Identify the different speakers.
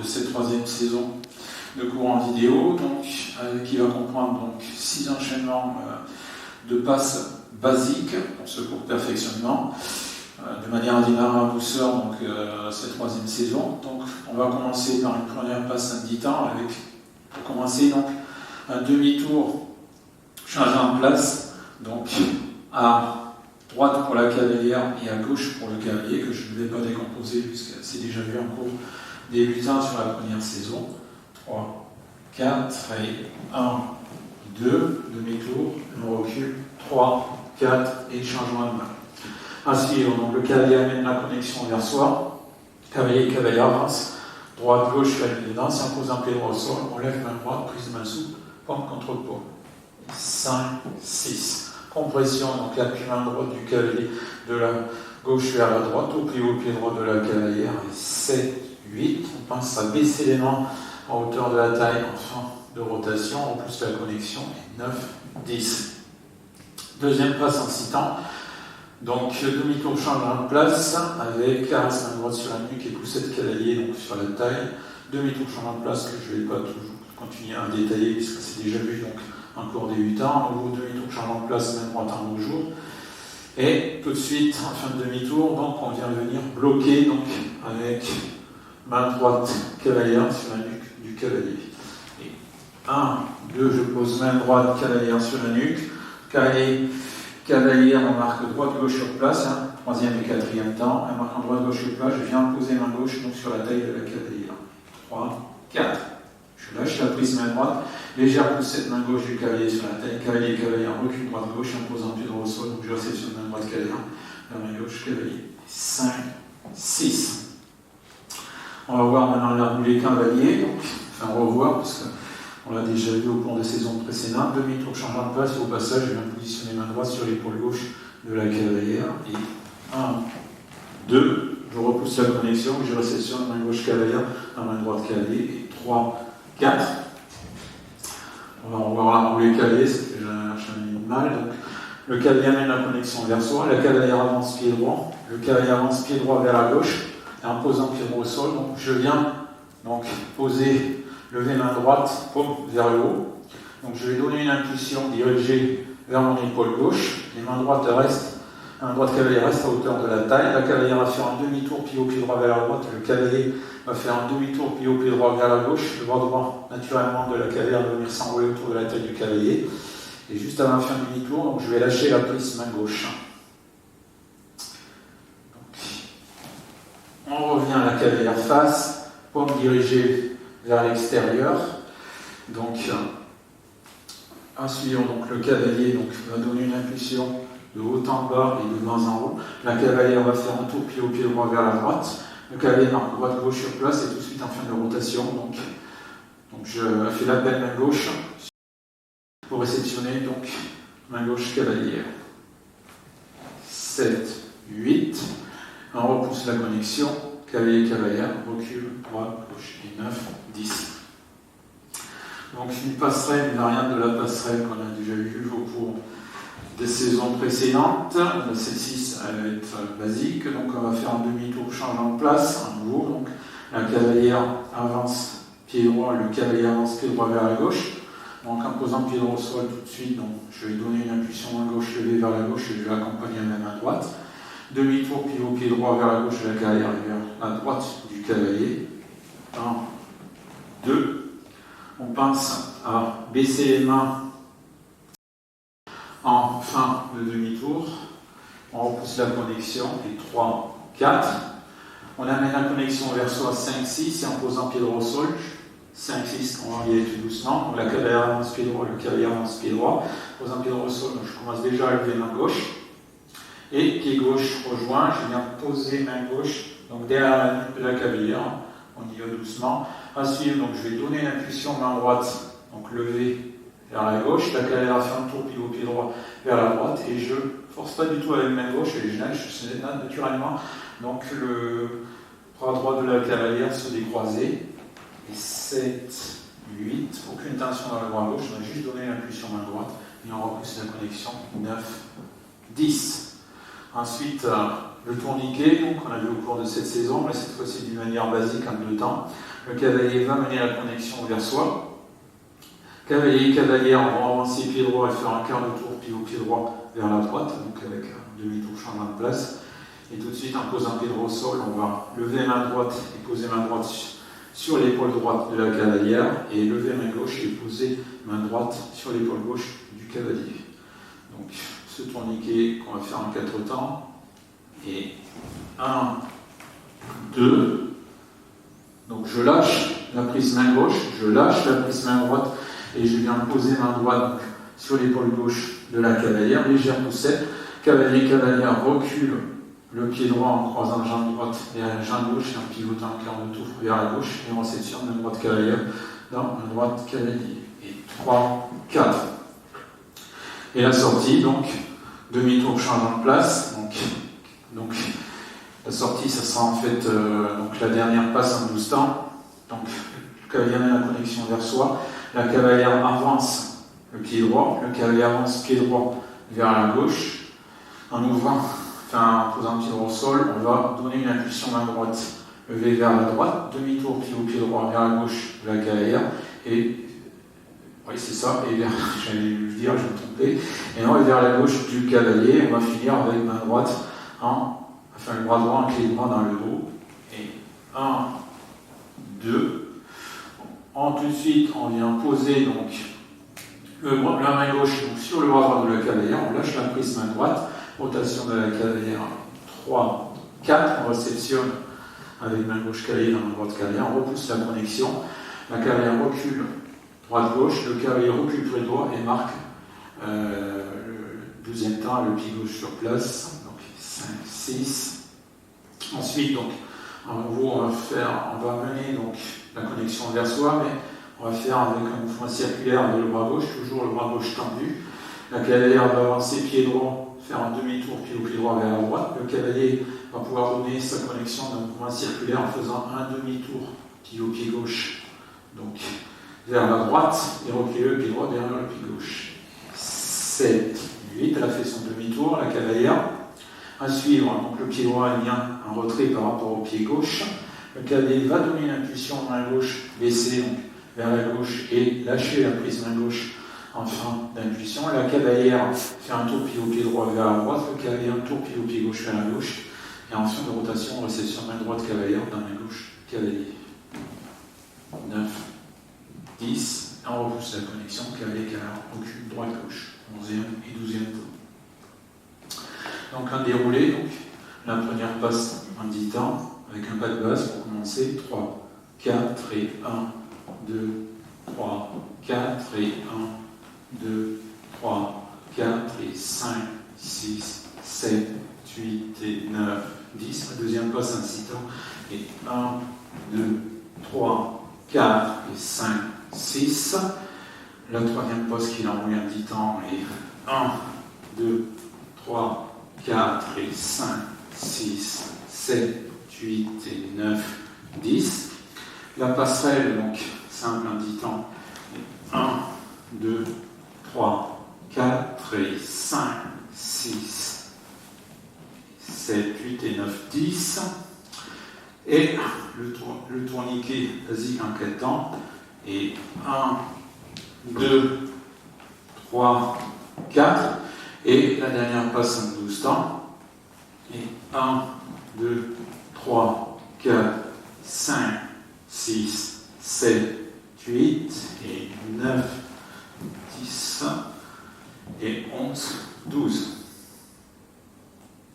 Speaker 1: cette troisième saison de cours en vidéo, donc, qui va comprendre donc 6 enchaînements de passes basiques pour ce cours de perfectionnement, de manière à démarrer en douceur donc, cette troisième saison. Donc on va commencer par une première passe à mi-temps avec, pour commencer, donc, un demi-tour changeant de place, donc à droite pour la cavalière et à gauche pour le cavalier, que je ne vais pas décomposer puisque c'est déjà vu en cours débutant sur la première saison. 3, 4, et 1, 2, demi-tour, on recule, 3, 4 et changement de main. Ainsi, donc, le cavalier amène la connexion vers soi, cavalier avance, droite, gauche, fait dedans, si on pose un pied droit au sol, on lève main droite, prise de main souple, pompe contre le pot. 5, 6. Compression, donc l'appui main droite du cavalier de la gauche vers la droite, au pied droit de la cavalière, 7, 8. On pense à baisser les mains en hauteur de la taille en fin de rotation, en plus la connexion, et 9, 10. Deuxième passe en 6 temps. Donc demi-tour changement de place avec caresse main droite sur la nuque et poussette cavalier donc sur la taille. Demi-tour changement de place que je ne vais pas toujours continuer à détailler puisque c'est déjà vu donc en cours débutant. Nouveau demi-tour changement de place main droite en beau jour. Et tout de suite en fin de demi-tour donc on vient venir bloquer donc avec main droite cavalière sur la nuque du cavalier. Et 1, 2, je pose main droite cavalière sur la nuque. Cavalière, on marque droite-gauche sur place, hein, troisième et quatrième temps. En marquant droite-gauche sur place, je viens poser main gauche donc, sur la taille de la cavalière. 3, 4. Je lâche la prise main droite, légère poussette main gauche du cavalier sur la taille. Cavalier, recule droite-gauche, en posant pied droit au sol, donc je réceptionne main droite cavalier, la main gauche cavalier. 5, 6. On va voir maintenant la roulée cavalier, donc, enfin revoir, parce que on l'a déjà vu au cours des saisons précédentes. Demi-tour changeant de place, au passage, je viens positionner main droite sur l'épaule gauche de la cavalière. Et 1, 2, je repousse la connexion, je réceptionne main gauche cavalière, la main droite cavalier. Et 3, 4. On va revoir la roulée cavalier, c'est que j'ai mis mal. Donc, le cavalier amène la connexion vers soi, la cavalière avance pied droit, le cavalier avance pied droit vers la gauche, et en posant pied droit au sol, donc je viens donc poser. Lever main droite, paume vers le haut. Donc je vais donner une impulsion dirigée vers mon épaule gauche. Les mains droite cavalier reste à hauteur de la taille. La cavalière va faire un demi-tour pied au pied droit vers la droite. Le cavalier va faire un demi-tour pied au pied droit vers la gauche. Le bras droit, naturellement, de la cavalière va venir s'enrouler autour de la taille du cavalier. Et juste avant de faire un demi-tour, donc je vais lâcher la prise main gauche. Donc, on revient à la cavalière face, paume dirigée vers l'extérieur. Donc, en suivant donc, le cavalier donc, va donner une impulsion de haut en bas et de bas en haut. La cavalière va faire un tour pied au pied droit vers la droite. Le cavalier marque droite-gauche sur place et tout de suite en fin de rotation. Donc je fais l'appel main gauche pour réceptionner donc main gauche cavalière. 7, 8. On repousse la connexion. Cavalier, cavalière, recule, droite, gauche, et 9, 10. Donc une passerelle, une variante de la passerelle qu'on a déjà vue au cours des saisons précédentes. Celle-ci, elle va être basique, donc on va faire un demi-tour changeant de place, à nouveau. Donc la cavalière avance pied droit, le cavalier avance pied droit vers la gauche. Donc en posant pied droit au sol tout de suite, donc, je vais donner une impulsion main gauche levée vers la gauche et je vais accompagner la main droite. Demi-tour pied au pied droit vers la gauche de la cavalière et vers la droite du cavalier. 1, 2. On pense à baisser les mains en fin de demi-tour. On repousse la connexion. Et 3, 4. On amène la connexion vers soi 5, 6 et en posant pied droit au sol. 5, 6, on va y aller tout doucement. Donc la cavalière avance pied droit, le cavalier avance pied droit. Posant pied droit au sol, donc je commence déjà à lever main gauche. Et pied gauche rejoint, je viens poser main gauche donc derrière la nuque de la cavalière, on y va doucement. À suivre, donc je vais donner l'impulsion main droite, donc lever vers la gauche, la cavalière va faire un tour pied au pied droit vers la droite, et je force pas du tout avec main gauche, et je lâche naturellement donc le bras droit de la cavalière se décroiser. Et 7, 8, aucune tension dans le bras gauche, on a juste donné l'impulsion main droite, et on repousse la connexion, 9, 10. Ensuite, le tourniquet, donc on a vu au cours de cette saison, mais cette fois-ci d'une manière basique en 2 temps. le cavalier va mener la connexion vers soi. Cavalier et cavalière vont avancer pied droit et faire un quart de tour, puis au pied droit vers la droite, donc avec un demi-tour changement de place. Et tout de suite, en posant pied droit au sol, on va lever main droite et poser main droite sur l'épaule droite de la cavalière, et lever main gauche et poser main droite sur l'épaule gauche du cavalier. Donc, ce tourniquet qu'on va faire en 4 temps. Et 1, 2. Donc, je lâche la prise main gauche, je lâche la prise main droite, et je viens poser main droite donc, sur l'épaule gauche de la cavalière, légère poussette. Cavalier, cavalière recule le pied droit en croisant la jambe droite et la jambe gauche et en pivotant un quart de tour vers la gauche, et réception main droite cavalière dans main droite cavalier. Et 3, 4. Et la sortie, donc, demi-tour changeant de place. Donc la sortie, ça sera en fait donc la dernière passe en 12 temps. Donc, le cavalier mène la connexion vers soi. La cavalière avance le pied droit. Le cavalier avance pied droit vers la gauche. En ouvrant, en posant le pied droit au sol, on va donner une impulsion main droite levée vers la droite. Demi-tour pied droit vers la gauche de la cavalière. Et oui, c'est ça, et vers, j'allais le dire, je me trompais, et non, vers la gauche du cavalier, on va finir avec main droite, le bras droit, un clé de bras dans le dos, et 1, 2, tout de suite, on vient poser donc la main gauche donc, sur le bras droit de la cavalière, on lâche la prise main droite, rotation de la cavalière, 3, 4, on réceptionne avec main gauche cavalier dans main droite cavalière, on repousse la connexion, la cavalière recule droite-gauche, le cavalier recule pied droit et marque le deuxième temps, le pied gauche sur place, donc 5, 6. Ensuite, donc, en nouveau, on va mener donc, la connexion vers soi, mais on va faire avec un mouvement circulaire avec le bras gauche, toujours le bras gauche tendu. La cavalière va avancer pied droit, faire un demi-tour pied droit vers la droite. Le cavalier va pouvoir donner sa connexion d'un mouvement circulaire en faisant un demi-tour pied gauche. Donc, vers la droite et replier le pied droit derrière le pied gauche. 7, 8, elle a fait son demi-tour, la cavalière. À suivre, donc le pied droit est bien en retrait par rapport au pied gauche. Le cavalier va donner une impulsion main gauche, baisser donc, vers la gauche et lâcher la prise main gauche en fin d'impulsion. La cavalière fait un tour pied droit vers la droite, le cavalier un tour pied gauche vers la gauche. Et en fin de rotation, réception main droite cavalière dans main gauche cavalier. 9. 10, et on repousse la connexion, cavalier, recule, droite-gauche, 11e et 12e tour. Donc un déroulé, donc, la première passe en 10 temps, avec un pas de base pour commencer, 3, 4 et 1, 2, 3, 4 et 1, 2, 3, 4 et 5, 6, 7, 8 et 9, 10, la deuxième passe en 6 temps, et 1, 2, 3, 4 et 5, 6. La troisième pause qu'il a envoyé en 10 temps est 1, 2, 3, 4 et 5, 6, 7, 8 et 9, 10. La passerelle, donc simple en 10 temps, est 1, 2, 3, 4 et 5, 6, 7, 8 et 9, 10. Et le tourniquet basique en 4 temps est 1, 2, 3, 4. Et la dernière passe en 12 temps est 1, 2, 3, 4, 5, 6, 7, 8 et 9, 10 et 11, 12.